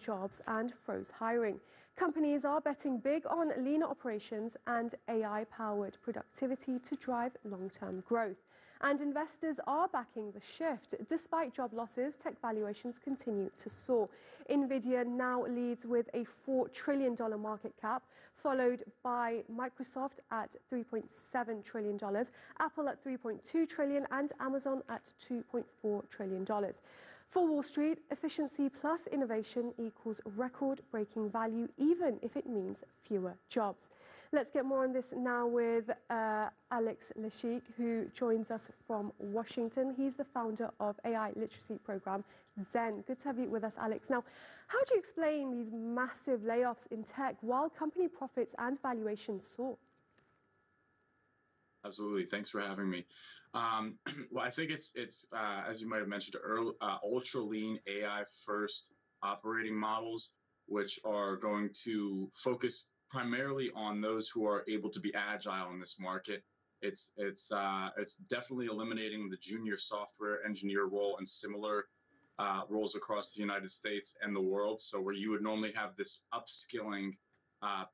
jobs and froze hiring. Companies are betting big on leaner operations and AI-powered productivity to drive long-term growth. And investors are backing the shift. Despite job losses, tech valuations continue to soar. Nvidia now leads with a $4 trillion market cap, followed by Microsoft at $3.7 trillion, Apple at $3.2 trillion, and Amazon at $2.4 trillion. For Wall Street, efficiency plus innovation equals record-breaking value, even if it means fewer jobs. Let's get more on this now with Alex Leschik, who joins us from Washington. He's the founder of AI literacy program Zen. Good to have you with us, Alex. Now, how do you explain these massive layoffs in tech while company profits and valuations soar? Absolutely. Thanks for having me. Well, I think it's as you might have mentioned, ultra lean AI first operating models, which are going to focus primarily on those who are able to be agile in this market. It's definitely eliminating the junior software engineer role and similar roles across the United States and the world. So where you would normally have this upskilling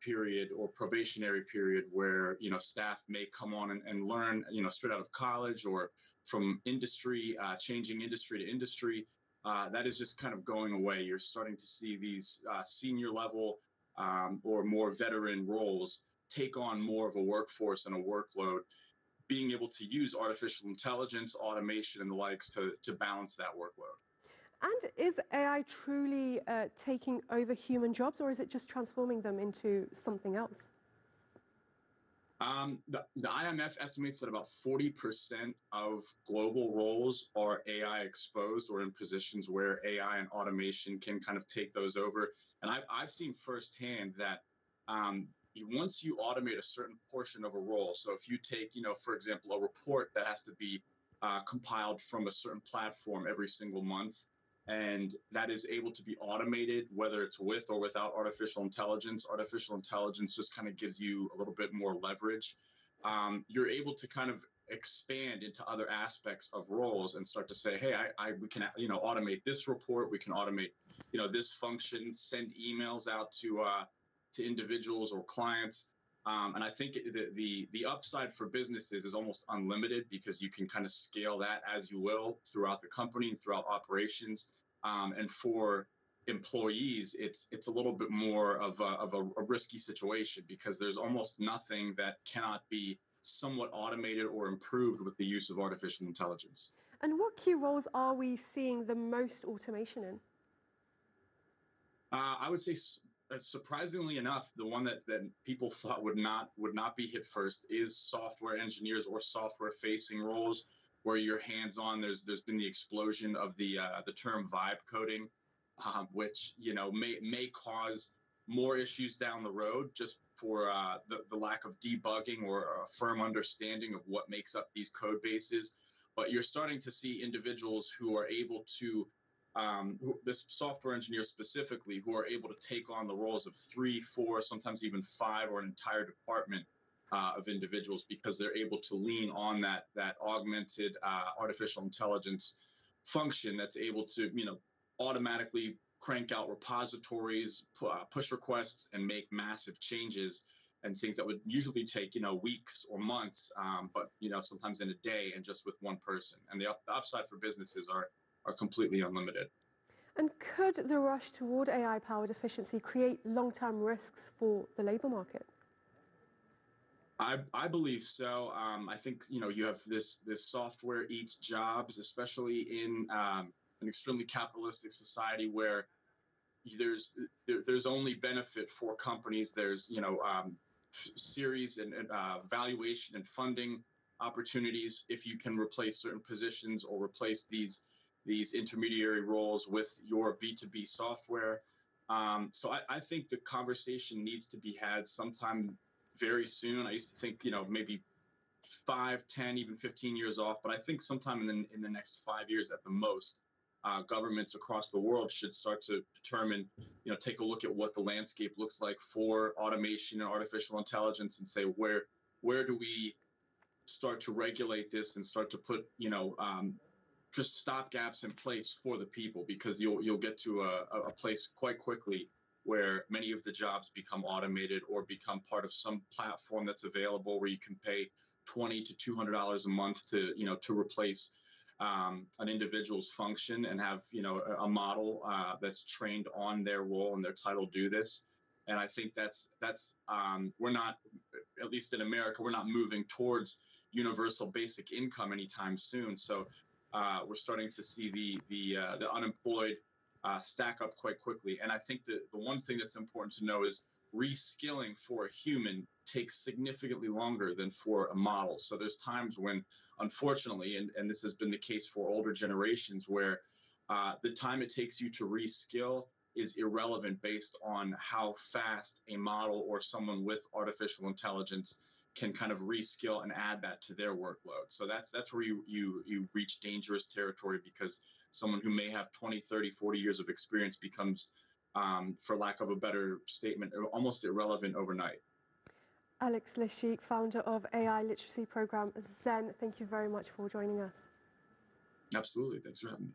period or probationary period where staff may come on and learn straight out of college or from industry, changing industry to industry. That is just kind of going away. You're starting to see these senior level or more veteran roles take on more of a workforce and a workload, being able to use artificial intelligence, automation, and the likes to balance that workload. And is AI truly taking over human jobs, or is it just transforming them into something else? The IMF estimates that about 40% of global roles are AI exposed or in positions where AI and automation can kind of take those over. And I've seen firsthand that once you automate a certain portion of a role, so if you take, for example, a report that has to be compiled from a certain platform every single month, and that is able to be automated, whether it's with or without artificial intelligence. Artificial intelligence just kind of gives you a little bit more leverage. You're able to kind of expand into other aspects of roles and start to say, hey, we can automate this report, we can automate this function, send emails out to individuals or clients. And I think the upside for businesses is almost unlimited because you can kind of scale that as you will throughout the company and throughout operations. And for employees, it's a little bit more of a risky situation because there's almost nothing that cannot be somewhat automated or improved with the use of artificial intelligence. And what key roles are we seeing the most automation in? I would say, surprisingly enough, the one that people thought would not be hit first is software engineers or software facing roles where you're hands-on. There's been the explosion of the term vibe coding, which may cause more issues down the road just for the lack of debugging or a firm understanding of what makes up these code bases. But you're starting to see individuals who are able to this software engineers specifically, who are able to take on the roles of 3, 4, sometimes even 5, or an entire department of individuals because they're able to lean on that augmented artificial intelligence function that's able to automatically crank out repositories, push requests, and make massive changes and things that would usually take weeks or months, but sometimes in a day and just with one person. And the upside for businesses are completely unlimited. And could the rush toward AI-powered efficiency create long-term risks for the labor market? I believe so. I think you have this software eats jobs, especially in an extremely capitalistic society where there's only benefit for companies. There's series and valuation and funding opportunities if you can replace certain positions or replace these intermediary roles with your B2B software. So I think the conversation needs to be had sometime very soon. I used to think, maybe 5, 10, even 15 years off, but I think sometime in the next 5 years at the most, governments across the world should start to determine, take a look at what the landscape looks like for automation and artificial intelligence and say, where do we start to regulate this and start to put, just stopgaps in place for the people, because you'll get to a place quite quickly where many of the jobs become automated or become part of some platform that's available where you can pay $20 to $200 a month to to replace an individual's function and have a model that's trained on their role and their title do this. And I think that's we're not, at least in America, we're not moving towards universal basic income anytime soon. So we're starting to see the unemployed stack up quite quickly. And I think that the one thing that's important to know is reskilling for a human takes significantly longer than for a model. So there's times when, unfortunately, and this has been the case for older generations, where the time it takes you to reskill is irrelevant based on how fast a model or someone with artificial intelligence can kind of reskill and add that to their workload. So that's where you reach dangerous territory, because someone who may have 20, 30, 40 years of experience becomes, for lack of a better statement, almost irrelevant overnight. Alex Leschik, founder of AI literacy program Zen, thank you very much for joining us. Absolutely. Thanks for having me.